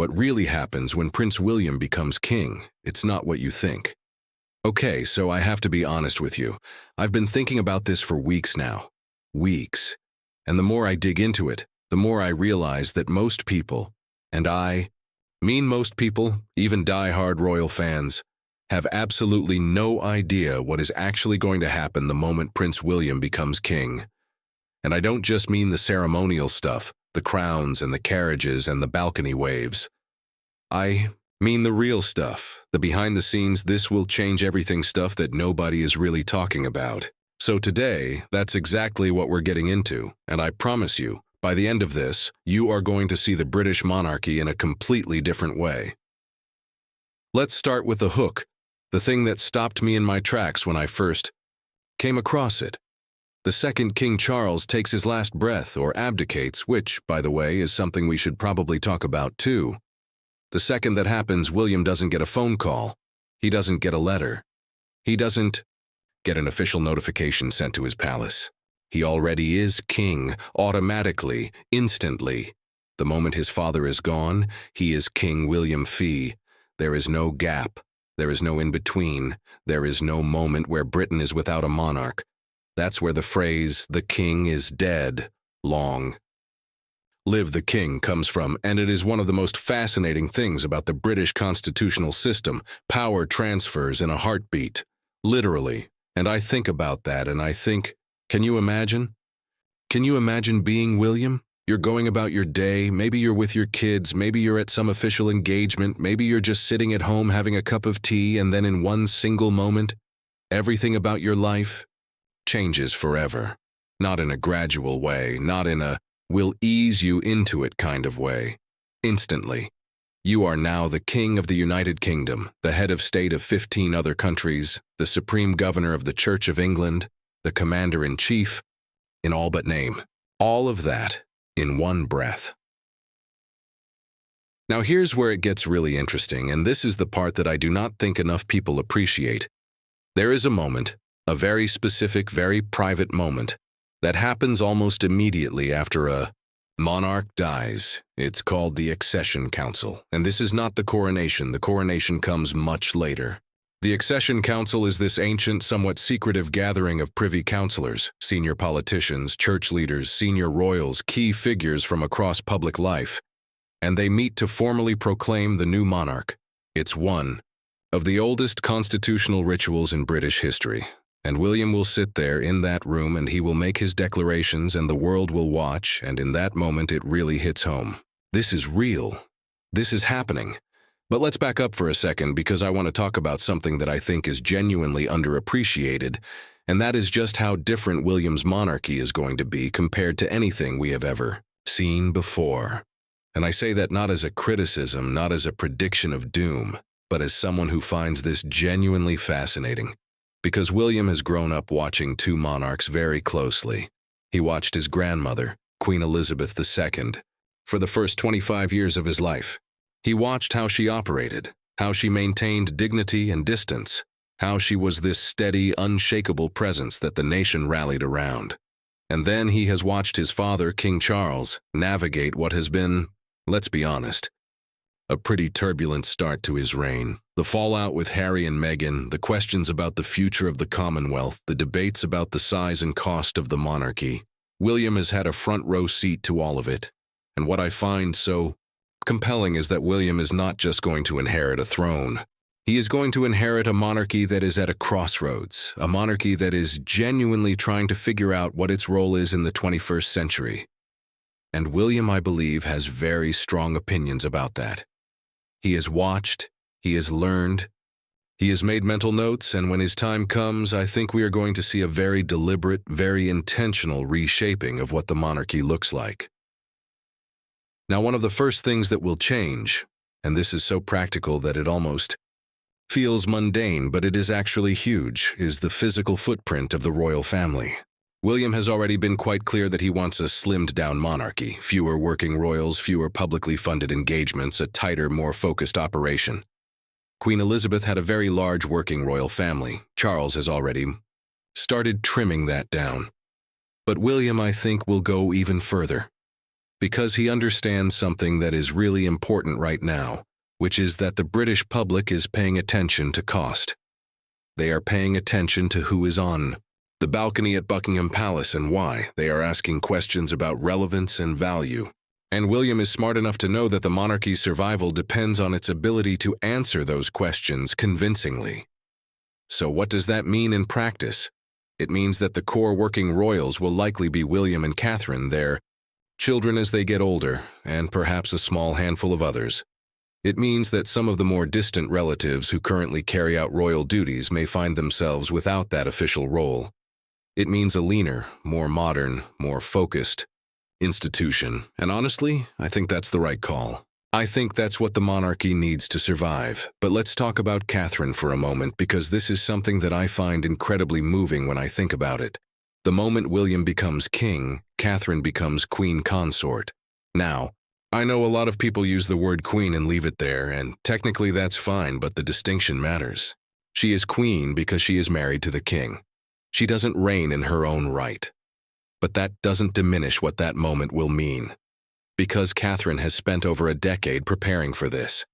What really happens when Prince William becomes king, it's not what you think. Okay, so I have to be honest with you. I've been thinking about this for weeks now. Weeks. And the more I dig into it, the more I realize that most people, and I mean most people, even die-hard royal fans, have absolutely no idea what is actually going to happen the moment Prince William becomes king. And I don't just mean the ceremonial stuff, the crowns and the carriages and the balcony waves. I mean the real stuff, the behind-the-scenes this will change everything stuff that nobody is really talking about. So today, that's exactly what we're getting into, and I promise you, by the end of this, you are going to see the British monarchy in a completely different way. Let's start with the hook, the thing that stopped me in my tracks when I first came across it. The second King Charles takes his last breath or abdicates, which, by the way, is something we should probably talk about too. The second that happens, William doesn't get a phone call. He doesn't get a letter. He doesn't get an official notification sent to his palace. He already is king, automatically, instantly. The moment his father is gone, he is King William Fee. There is no gap. There is no in-between. There is no moment where Britain is without a monarch. That's where the phrase, "the king is dead," long live the king comes from, and it is one of the most fascinating things about the British constitutional system. Power transfers in a heartbeat. Literally. And I think about that and I think, can you imagine? Can you imagine being William? You're going about your day, maybe you're with your kids, maybe you're at some official engagement, maybe you're just sitting at home having a cup of tea, and then in one single moment, everything about your life changes forever. Not in a gradual way, not in a "we'll ease you into it" kind of way. Instantly. You are now the King of the United Kingdom, the head of state of 15 other countries, the Supreme Governor of the Church of England, the Commander-in-Chief, in all but name. All of that in one breath. Now here's where it gets really interesting, and this is the part that I do not think enough people appreciate. There is a moment, a very specific, very private moment, that happens almost immediately after a monarch dies. It's called the Accession Council, and this is not the coronation. The coronation comes much later. The Accession Council is this ancient, somewhat secretive gathering of privy councillors, senior politicians, church leaders, senior royals, key figures from across public life, and they meet to formally proclaim the new monarch. It's one of the oldest constitutional rituals in British history. And William will sit there in that room and he will make his declarations and the world will watch, and in that moment it really hits home. This is real. This is happening. But let's back up for a second because I want to talk about something that I think is genuinely underappreciated, and that is just how different William's monarchy is going to be compared to anything we have ever seen before. And I say that not as a criticism, not as a prediction of doom, but as someone who finds this genuinely fascinating. Because William has grown up watching two monarchs very closely. He watched his grandmother, Queen Elizabeth II, for the first 25 years of his life. He watched how she operated, how she maintained dignity and distance, how she was this steady, unshakable presence that the nation rallied around. And then he has watched his father, King Charles, navigate what has been, let's be honest, a pretty turbulent start to his reign. The fallout with Harry and Meghan, the questions about the future of the Commonwealth, the debates about the size and cost of the monarchy. William has had a front-row seat to all of it. And what I find so compelling is that William is not just going to inherit a throne. He is going to inherit a monarchy that is at a crossroads, a monarchy that is genuinely trying to figure out what its role is in the 21st century. And William, I believe, has very strong opinions about that. He has watched, he has learned, he has made mental notes, and when his time comes, I think we are going to see a very deliberate, very intentional reshaping of what the monarchy looks like. Now, one of the first things that will change, and this is so practical that it almost feels mundane, but it is actually huge, is the physical footprint of the royal family. William has already been quite clear that he wants a slimmed-down monarchy, fewer working royals, fewer publicly funded engagements, a tighter, more focused operation. Queen Elizabeth had a very large working royal family. Charles has already started trimming that down. But William, I think, will go even further. Because he understands something that is really important right now, which is that the British public is paying attention to cost. They are paying attention to who is on the balcony at Buckingham Palace and why. They are asking questions about relevance and value. And William is smart enough to know that the monarchy's survival depends on its ability to answer those questions convincingly. So what does that mean in practice? It means that the core working royals will likely be William and Catherine, their children as they get older, and perhaps a small handful of others. It means that some of the more distant relatives who currently carry out royal duties may find themselves without that official role. It means a leaner, more modern, more focused institution, and honestly, I think that's the right call. I think that's what the monarchy needs to survive. But let's talk about Catherine for a moment, because this is something that I find incredibly moving when I think about it. The moment William becomes king, Catherine becomes queen consort. Now, I know a lot of people use the word queen and leave it there, and technically that's fine, but the distinction matters. She is queen because she is married to the king. She doesn't reign in her own right. But that doesn't diminish what that moment will mean. Because Catherine has spent over a decade preparing for this.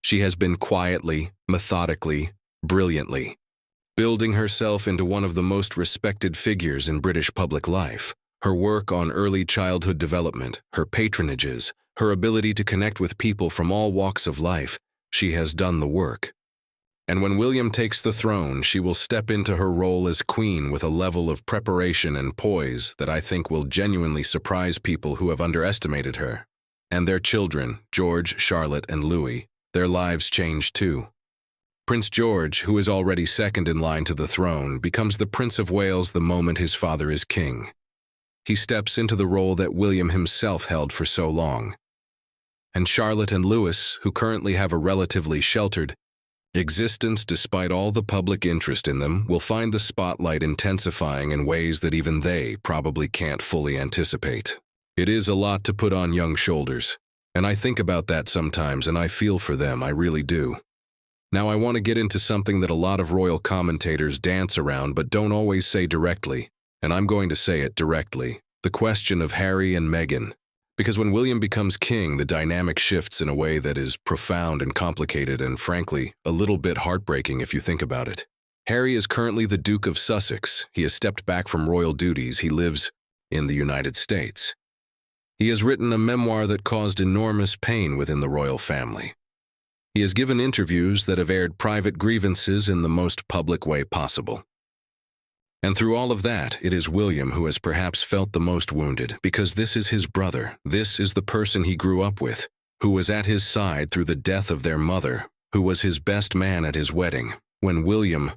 She has been quietly, methodically, brilliantly, building herself into one of the most respected figures in British public life. Her work on early childhood development, her patronages, her ability to connect with people from all walks of life, she has done the work. And when William takes the throne, she will step into her role as queen with a level of preparation and poise that I think will genuinely surprise people who have underestimated her. And their children, George, Charlotte, and Louis, their lives change too. Prince George, who is already second in line to the throne, becomes the Prince of Wales the moment his father is king. He steps into the role that William himself held for so long. And Charlotte and Louis, who currently have a relatively sheltered existence despite all the public interest in them, will find the spotlight intensifying in ways that even they probably can't fully anticipate. It is a lot to put on young shoulders, and I think about that sometimes and I feel for them, I really do. Now I want to get into something that a lot of royal commentators dance around but don't always say directly, and I'm going to say it directly. The question of Harry and Meghan. Because when William becomes king, the dynamic shifts in a way that is profound and complicated and, frankly, a little bit heartbreaking if you think about it. Harry is currently the Duke of Sussex. He has stepped back from royal duties. He lives in the United States. He has written a memoir that caused enormous pain within the royal family. He has given interviews that have aired private grievances in the most public way possible. And through all of that, it is William who has perhaps felt the most wounded, because this is his brother, this is the person he grew up with, who was at his side through the death of their mother, who was his best man at his wedding. When William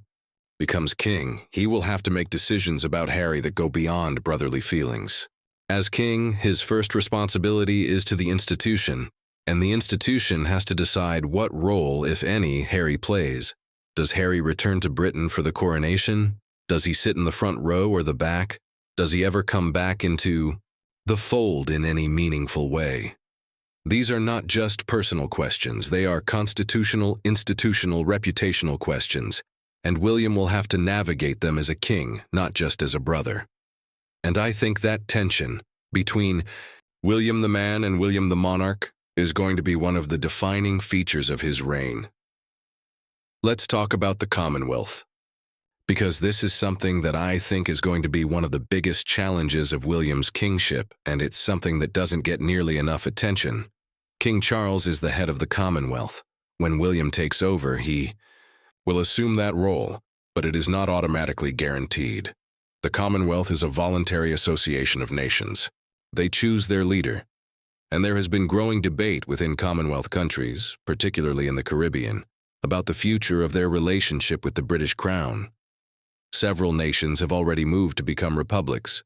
becomes king, he will have to make decisions about Harry that go beyond brotherly feelings. As king, his first responsibility is to the institution, and the institution has to decide what role, if any, Harry plays. Does Harry return to Britain for the coronation? Does he sit in the front row or the back? Does he ever come back into the fold in any meaningful way? These are not just personal questions. They are constitutional, institutional, reputational questions, and William will have to navigate them as a king, not just as a brother. And I think that tension between William the man and William the monarch is going to be one of the defining features of his reign. Let's talk about the Commonwealth, because this is something that I think is going to be one of the biggest challenges of William's kingship, and it's something that doesn't get nearly enough attention. King Charles is the head of the Commonwealth. When William takes over, he will assume that role, but it is not automatically guaranteed. The Commonwealth is a voluntary association of nations. They choose their leader, and there has been growing debate within Commonwealth countries, particularly in the Caribbean, about the future of their relationship with the British Crown. Several nations have already moved to become republics.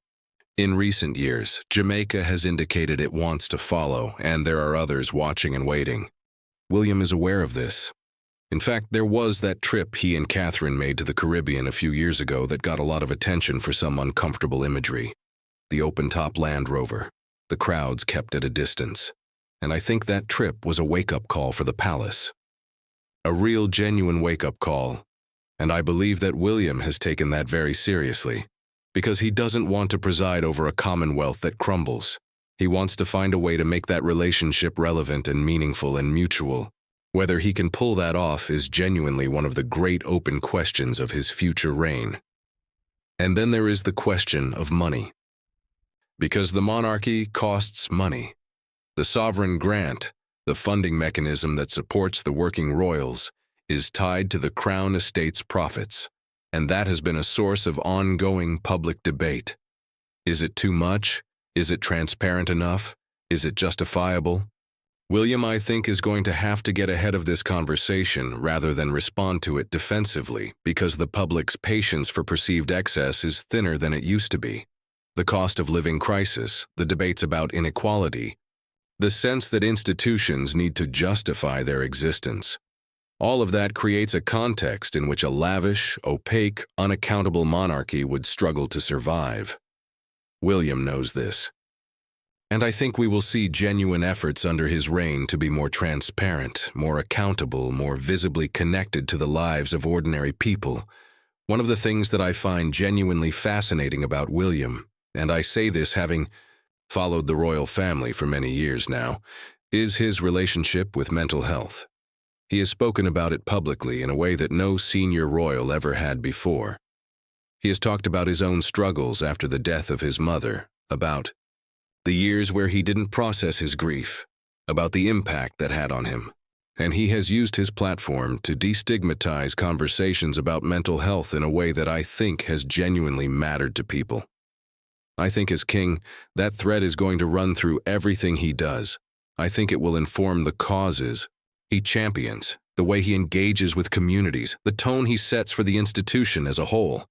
In recent years, Jamaica has indicated it wants to follow, and there are others watching and waiting. William is aware of this. In fact, there was that trip he and Catherine made to the Caribbean a few years ago that got a lot of attention for some uncomfortable imagery. The open-top Land Rover, the crowds kept at a distance. And I think that trip was a wake-up call for the palace. A real, genuine wake-up call. And I believe that William has taken that very seriously, because he doesn't want to preside over a commonwealth that crumbles. He wants to find a way to make that relationship relevant and meaningful and mutual. Whether he can pull that off is genuinely one of the great open questions of his future reign. And then there is the question of money. Because the monarchy costs money. The sovereign grant, the funding mechanism that supports the working royals, is tied to the crown estate's profits, and that has been a source of ongoing public debate. Is it too much? Is it transparent enough? Is it justifiable? William, I think, is going to have to get ahead of this conversation rather than respond to it defensively, because the public's patience for perceived excess is thinner than it used to be. The cost of living crisis, the debates about inequality, the sense that institutions need to justify their existence. All of that creates a context in which a lavish, opaque, unaccountable monarchy would struggle to survive. William knows this. And I think we will see genuine efforts under his reign to be more transparent, more accountable, more visibly connected to the lives of ordinary people. One of the things that I find genuinely fascinating about William, and I say this having followed the royal family for many years now, is his relationship with mental health. He has spoken about it publicly in a way that no senior royal ever had before. He has talked about his own struggles after the death of his mother, about the years where he didn't process his grief, about the impact that had on him, and he has used his platform to destigmatize conversations about mental health in a way that I think has genuinely mattered to people. I think as king, that thread is going to run through everything he does. I think it will inform the causes he champions, the way he engages with communities, the tone he sets for the institution as a whole.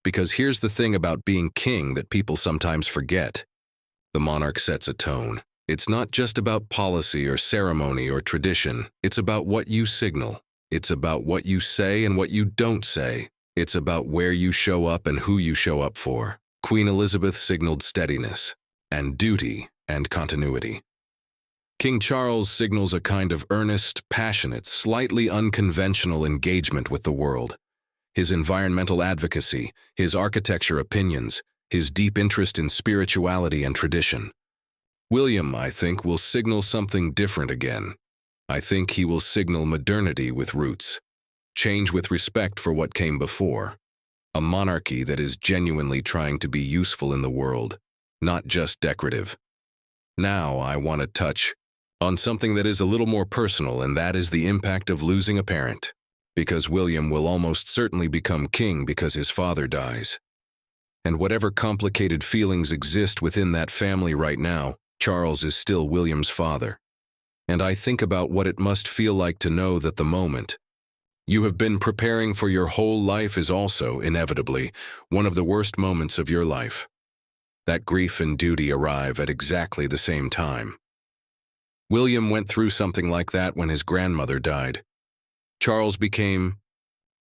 Because here's the thing about being king that people sometimes forget. The monarch sets a tone. It's not just about policy or ceremony or tradition. It's about what you signal. It's about what you say and what you don't say. It's about where you show up and who you show up for. Queen Elizabeth signaled steadiness and duty and continuity. King Charles signals a kind of earnest, passionate, slightly unconventional engagement with the world. His environmental advocacy, his architecture opinions, his deep interest in spirituality and tradition. William, I think, will signal something different again. I think he will signal modernity with roots, change with respect for what came before, a monarchy that is genuinely trying to be useful in the world, not just decorative. Now I want to touch on something that is a little more personal, and that is the impact of losing a parent. Because William will almost certainly become king because his father dies. And whatever complicated feelings exist within that family right now, Charles is still William's father. And I think about what it must feel like to know that the moment you have been preparing for your whole life is also, inevitably, one of the worst moments of your life. That grief and duty arrive at exactly the same time. William went through something like that when his grandmother died. Charles became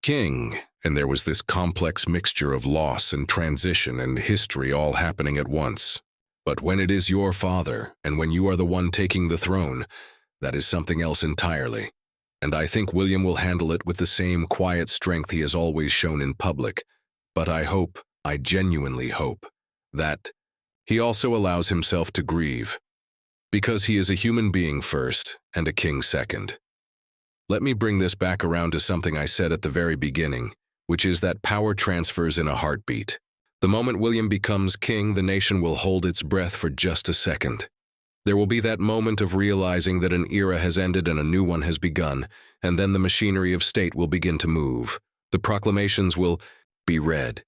king, and there was this complex mixture of loss and transition and history all happening at once. But when it is your father, and when you are the one taking the throne, that is something else entirely. And I think William will handle it with the same quiet strength he has always shown in public. But I genuinely hope, that he also allows himself to grieve. Because he is a human being first, and a king second. Let me bring this back around to something I said at the very beginning, which is that power transfers in a heartbeat. The moment William becomes king, the nation will hold its breath for just a second. There will be that moment of realizing that an era has ended and a new one has begun, and then the machinery of state will begin to move. The proclamations will be read.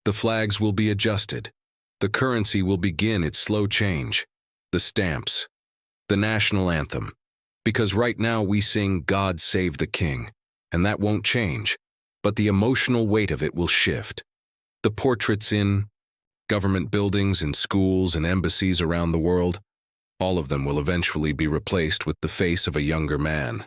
The flags will be adjusted. The currency will begin its slow change. The stamps. The national anthem. Because right now we sing God Save the King, and that won't change, but the emotional weight of it will shift. The portraits in government buildings, in schools and embassies around the world, all of them will eventually be replaced with the face of a younger man.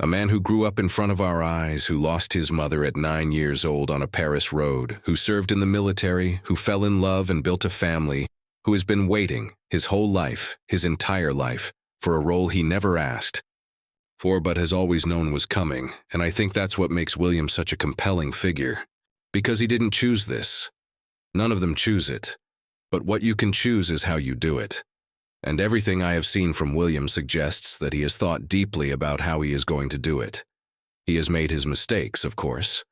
A man who grew up in front of our eyes, who lost his mother at 9 years old on a Paris road, who served in the military, who fell in love and built a family, who has been waiting his whole life, his entire life, for a role he never asked for but has always known was coming, and I think that's what makes William such a compelling figure. Because he didn't choose this. None of them choose it. But what you can choose is how you do it. And everything I have seen from William suggests that he has thought deeply about how he is going to do it. He has made his mistakes, of course.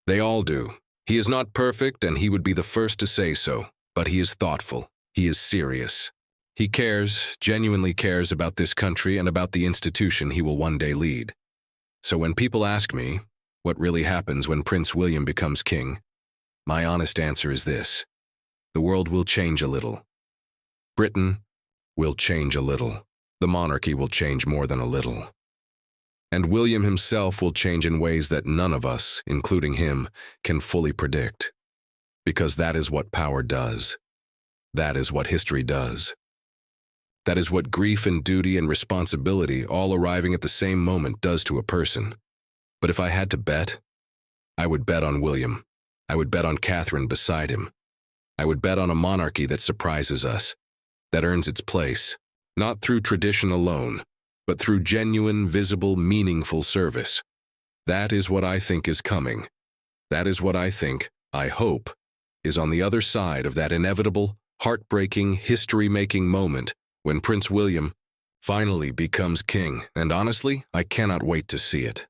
They all do. He is not perfect, and he would be the first to say so, but he is thoughtful. He is serious. He cares, genuinely cares about this country and about the institution he will one day lead. So when people ask me, what really happens when Prince William becomes king, my honest answer is this: the world will change a little. Britain will change a little. The monarchy will change more than a little. And William himself will change in ways that none of us, including him, can fully predict. Because that is what power does. That is what history does. That is what grief and duty and responsibility all arriving at the same moment does to a person. But if I had to bet, I would bet on William. I would bet on Catherine beside him. I would bet on a monarchy that surprises us, that earns its place, not through tradition alone, but through genuine, visible, meaningful service. That is what I think is coming. That is what I hope, is on the other side of that inevitable, heartbreaking, history-making moment when Prince William finally becomes king, and honestly, I cannot wait to see it.